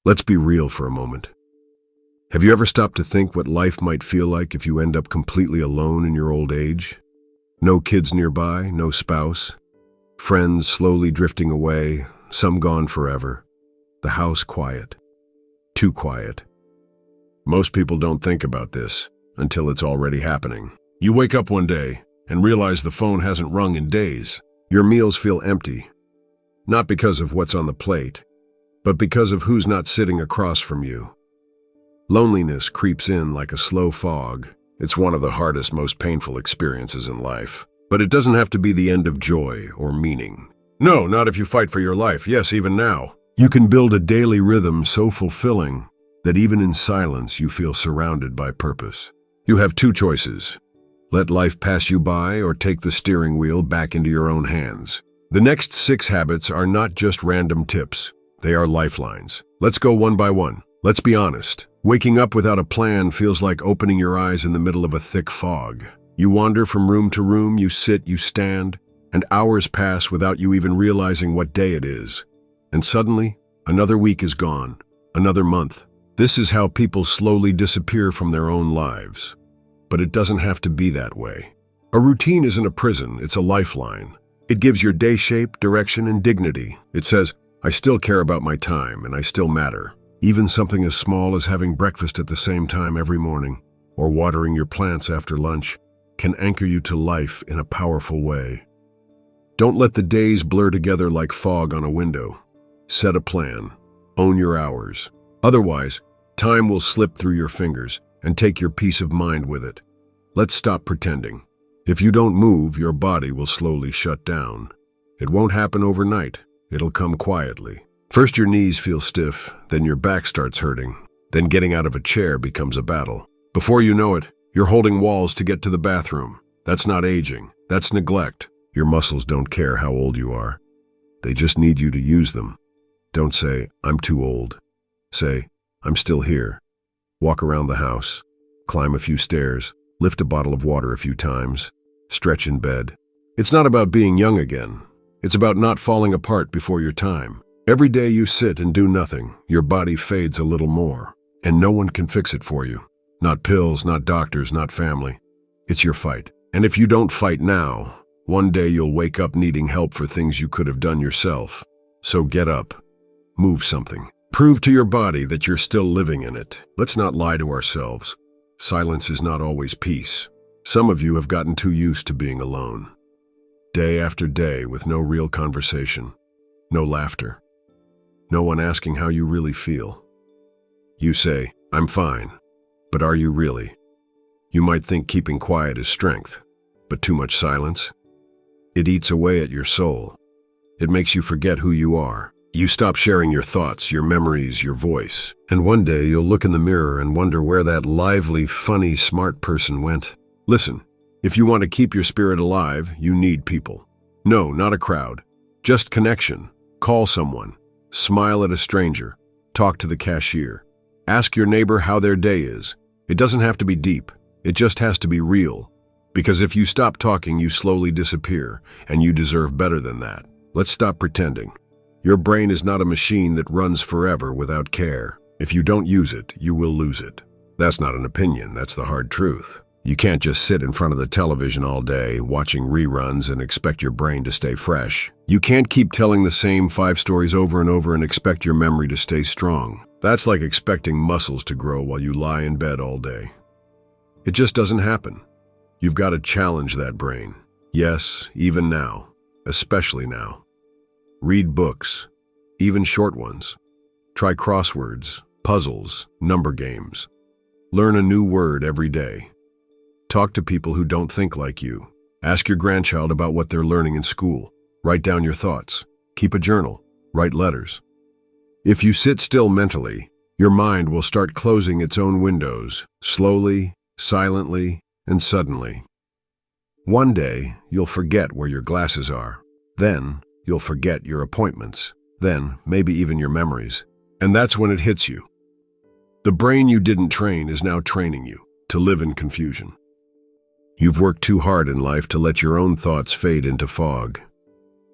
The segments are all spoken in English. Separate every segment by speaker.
Speaker 1: Let's be real for a moment. Have you ever stopped to think what life might feel like if you end up completely alone in your old age? No kids nearby, no spouse. Friends slowly drifting away, some gone forever. The house quiet. Too quiet. Most people don't think about this until it's already happening. You wake up one day and realize the phone hasn't rung in days. Your meals feel empty. Not because of what's on the plate, but because of who's not sitting across from you. Loneliness creeps in like a slow fog. It's one of the hardest, most painful experiences in life. But it doesn't have to be the end of joy or meaning. No, not if you fight for your life. Yes, even now. You can build a daily rhythm so fulfilling that even in silence you feel surrounded by purpose. You have two choices. Let life pass you by or take the steering wheel back into your own hands. The next 6 habits are not just random tips. They are lifelines. Let's go one by one. Let's be honest. Waking up without a plan feels like opening your eyes in the middle of a thick fog. You wander from room to room, you sit, you stand, and hours pass without you even realizing what day it is. And suddenly, another week is gone, another month. This is how people slowly disappear from their own lives. But it doesn't have to be that way. A routine isn't a prison, it's a lifeline. It gives your day shape, direction, and dignity. It says, I still care about my time, and I still matter. Even something as small as having breakfast at the same time every morning, or watering your plants after lunch, can anchor you to life in a powerful way. Don't let the days blur together like fog on a window. Set a plan. Own your hours. Otherwise, time will slip through your fingers and take your peace of mind with it. Let's stop pretending. If you don't move, your body will slowly shut down. It won't happen overnight. It'll come quietly. First your knees feel stiff, then your back starts hurting. Then getting out of a chair becomes a battle. Before you know it, you're holding walls to get to the bathroom. That's not aging. That's neglect. Your muscles don't care how old you are. They just need you to use them. Don't say, I'm too old. Say, I'm still here. Walk around the house. Climb a few stairs. Lift a bottle of water a few times. Stretch in bed. It's not about being young again. It's about not falling apart before your time. Every day you sit and do nothing, your body fades a little more. And no one can fix it for you. Not pills, not doctors, not family. It's your fight. And if you don't fight now, one day you'll wake up needing help for things you could have done yourself. So get up. Move something. Prove to your body that you're still living in it. Let's not lie to ourselves. Silence is not always peace. Some of you have gotten too used to being alone. Day after day with no real conversation. No laughter. No one asking how you really feel. You say, I'm fine. But are you really? You might think keeping quiet is strength, but too much silence? It eats away at your soul. It makes you forget who you are. You stop sharing your thoughts, your memories, your voice. And one day you'll look in the mirror and wonder where that lively, funny, smart person went. Listen, if you want to keep your spirit alive, you need people. No, not a crowd. Just connection. Call someone. Smile at a stranger. Talk to the cashier. Ask your neighbor how their day is. It doesn't have to be deep. It just has to be real. Because if you stop talking, you slowly disappear, and you deserve better than that. Let's stop pretending. Your brain is not a machine that runs forever without care. If you don't use it, you will lose it. That's not an opinion, that's the hard truth. You can't just sit in front of the television all day, watching reruns and expect your brain to stay fresh. You can't keep telling the same 5 stories over and over and expect your memory to stay strong. That's like expecting muscles to grow while you lie in bed all day. It just doesn't happen. You've got to challenge that brain. Yes, even now. Especially now. Read books, even short ones. Try crosswords, puzzles, number games. Learn a new word every day. Talk to people who don't think like you. Ask your grandchild about what they're learning in school. Write down your thoughts. Keep a journal. Write letters. If you sit still mentally, your mind will start closing its own windows, slowly, silently, and suddenly. One day, you'll forget where your glasses are. Then, you'll forget your appointments. Then, maybe even your memories. And that's when it hits you. The brain you didn't train is now training you to live in confusion. You've worked too hard in life to let your own thoughts fade into fog.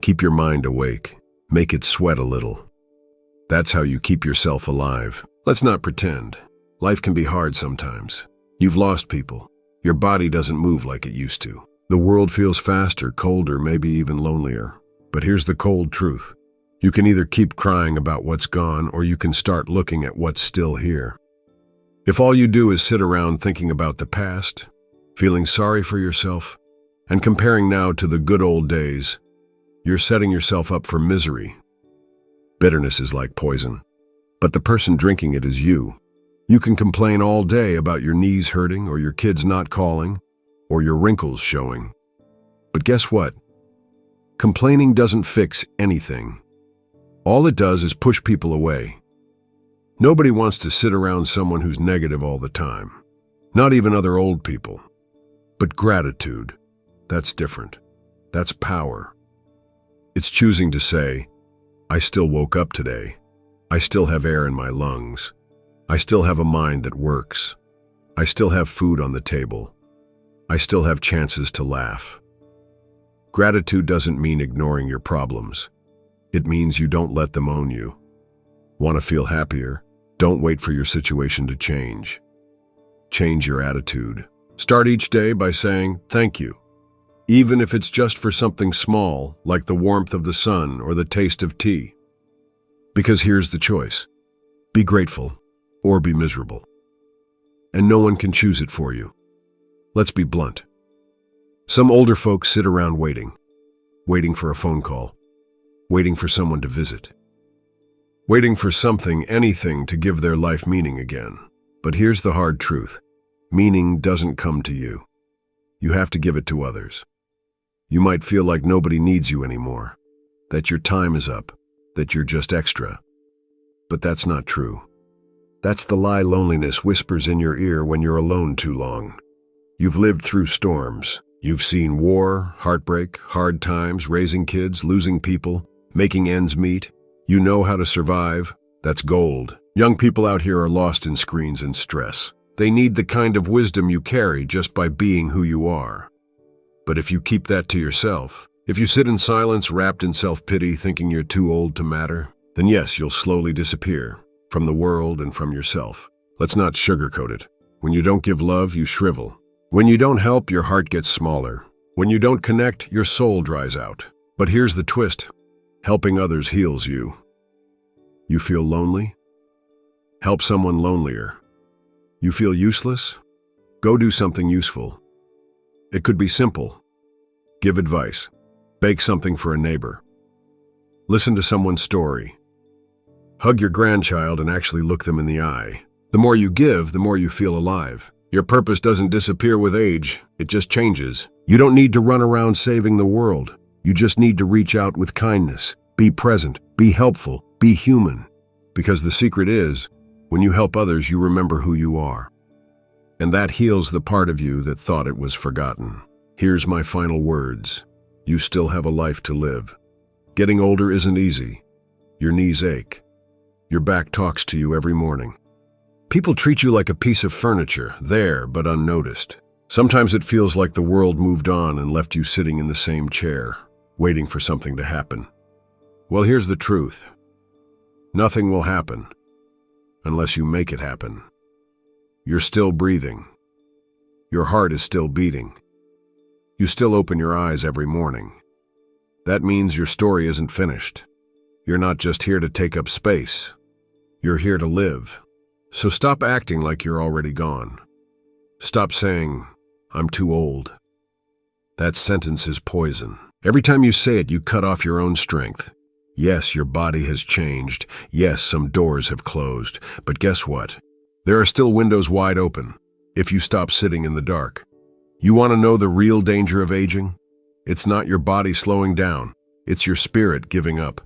Speaker 1: Keep your mind awake. Make it sweat a little. That's how you keep yourself alive. Let's not pretend. Life can be hard sometimes. You've lost people. Your body doesn't move like it used to. The world feels faster, colder, maybe even lonelier. But here's the cold truth. You can either keep crying about what's gone, or you can start looking at what's still here. If all you do is sit around thinking about the past, feeling sorry for yourself, and comparing now to the good old days, you're setting yourself up for misery. Bitterness is like poison, but the person drinking it is you. You can complain all day about your knees hurting, or your kids not calling, or your wrinkles showing. But guess what? Complaining doesn't fix anything. All it does is push people away. Nobody wants to sit around someone who's negative all the time. Not even other old people. But gratitude, that's different. That's power. It's choosing to say, I still woke up today. I still have air in my lungs. I still have a mind that works. I still have food on the table. I still have chances to laugh. Gratitude doesn't mean ignoring your problems. It means you don't let them own you. Want to feel happier? Don't wait for your situation to change. Change your attitude. Start each day by saying, thank you. Even if it's just for something small, like the warmth of the sun or the taste of tea. Because here's the choice. Be grateful or be miserable. And no one can choose it for you. Let's be blunt. Some older folks sit around waiting for a phone call, waiting for someone to visit, waiting for something, anything to give their life meaning again. But here's the hard truth. Meaning doesn't come to you. You have to give it to others. You might feel like nobody needs you anymore, that your time is up, that you're just extra. But that's not true. That's the lie loneliness whispers in your ear when you're alone too long. You've lived through storms. You've seen war, heartbreak, hard times, raising kids, losing people, making ends meet. You know how to survive. That's gold. Young people out here are lost in screens and stress. They need the kind of wisdom you carry just by being who you are. But if you keep that to yourself, if you sit in silence wrapped in self-pity thinking you're too old to matter, then yes, you'll slowly disappear from the world and from yourself. Let's not sugarcoat it. When you don't give love, you shrivel. When you don't help, your heart gets smaller. When you don't connect, your soul dries out. But here's the twist. Helping others heals you. You feel lonely? Help someone lonelier. You feel useless? Go do something useful. It could be simple. Give advice. Bake something for a neighbor. Listen to someone's story. Hug your grandchild and actually look them in the eye. The more you give, the more you feel alive. Your purpose doesn't disappear with age, it just changes. You don't need to run around saving the world. You just need to reach out with kindness. Be present, be helpful, be human. Because the secret is, when you help others, you remember who you are. And that heals the part of you that thought it was forgotten. Here's my final words. You still have a life to live. Getting older isn't easy. Your knees ache. Your back talks to you every morning. People treat you like a piece of furniture, there but unnoticed. Sometimes it feels like the world moved on and left you sitting in the same chair, waiting for something to happen. Well, here's the truth. Nothing will happen unless you make it happen. You're still breathing. Your heart is still beating. You still open your eyes every morning. That means your story isn't finished. You're not just here to take up space. You're here to live. So stop acting like you're already gone. Stop saying, I'm too old. That sentence is poison. Every time you say it, you cut off your own strength. Yes, your body has changed. Yes, some doors have closed. But guess what? There are still windows wide open, if you stop sitting in the dark. You want to know the real danger of aging? It's not your body slowing down. It's your spirit giving up.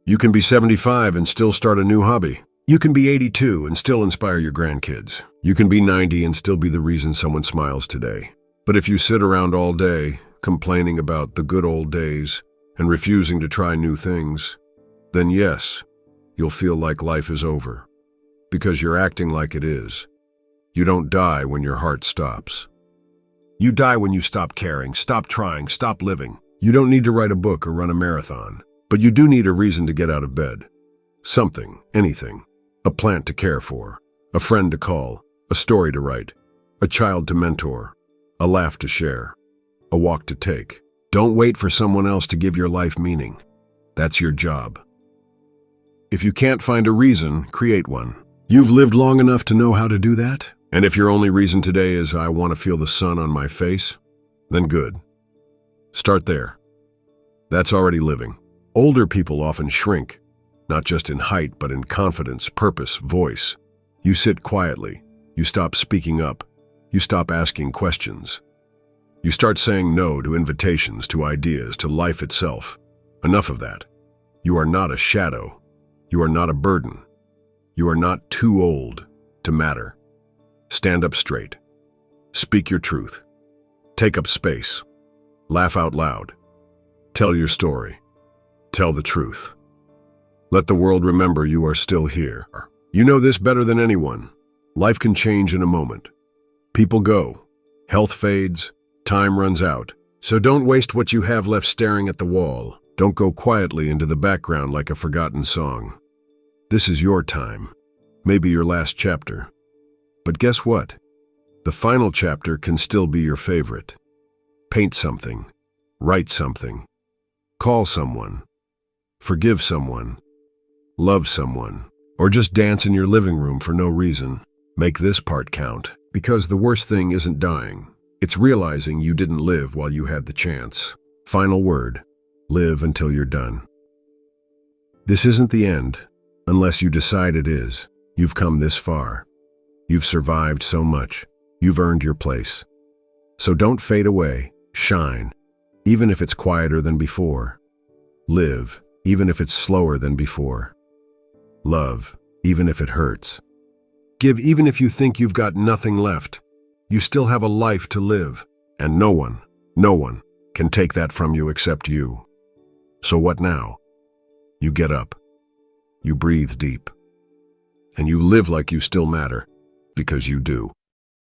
Speaker 1: You can be 75 and still start a new hobby. You can be 82 and still inspire your grandkids. You can be 90 and still be the reason someone smiles today. But if you sit around all day, complaining about the good old days and refusing to try new things, then yes, you'll feel like life is over. Because you're acting like it is. You don't die when your heart stops. You die when you stop caring, stop trying, stop living. You don't need to write a book or run a marathon, but you do need a reason to get out of bed. something, anything. A plant to care for, a friend to call, a story to write, a child to mentor, a laugh to share, a walk to take. Don't wait for someone else to give your life meaning. That's your job. If you can't find a reason, create one. You've lived long enough to know how to do that? And if your only reason today is I want to feel the sun on my face, then good. Start there. That's already living. Older people often shrink, not just in height, but in confidence, purpose, voice. You sit quietly. You stop speaking up. You stop asking questions. You start saying no to invitations, to ideas, to life itself. Enough of that. You are not a shadow. You are not a burden. You are not too old to matter. Stand up straight. Speak your truth. Take up space. Laugh out loud. Tell your story. Tell the truth. Let the world remember you are still here. You know this better than anyone. Life can change in a moment. People go. Health fades. Time runs out. So don't waste what you have left staring at the wall. Don't go quietly into the background like a forgotten song. This is your time. Maybe your last chapter. But guess what? The final chapter can still be your favorite. Paint something. Write something. Call someone. Forgive someone. Love someone. Or just dance in your living room for no reason. Make this part count. Because the worst thing isn't dying. It's realizing you didn't live while you had the chance. Final word. Live until you're done. This isn't the end, unless you decide it is. You've come this far. You've survived so much. You've earned your place. So don't fade away. Shine, even if it's quieter than before. Live, even if it's slower than before. Love, even if it hurts. Give, even if you think you've got nothing left. You still have a life to live, and no one can take that from you except you. So what now? You get up, you breathe deep, and you live like you still matter, because you do.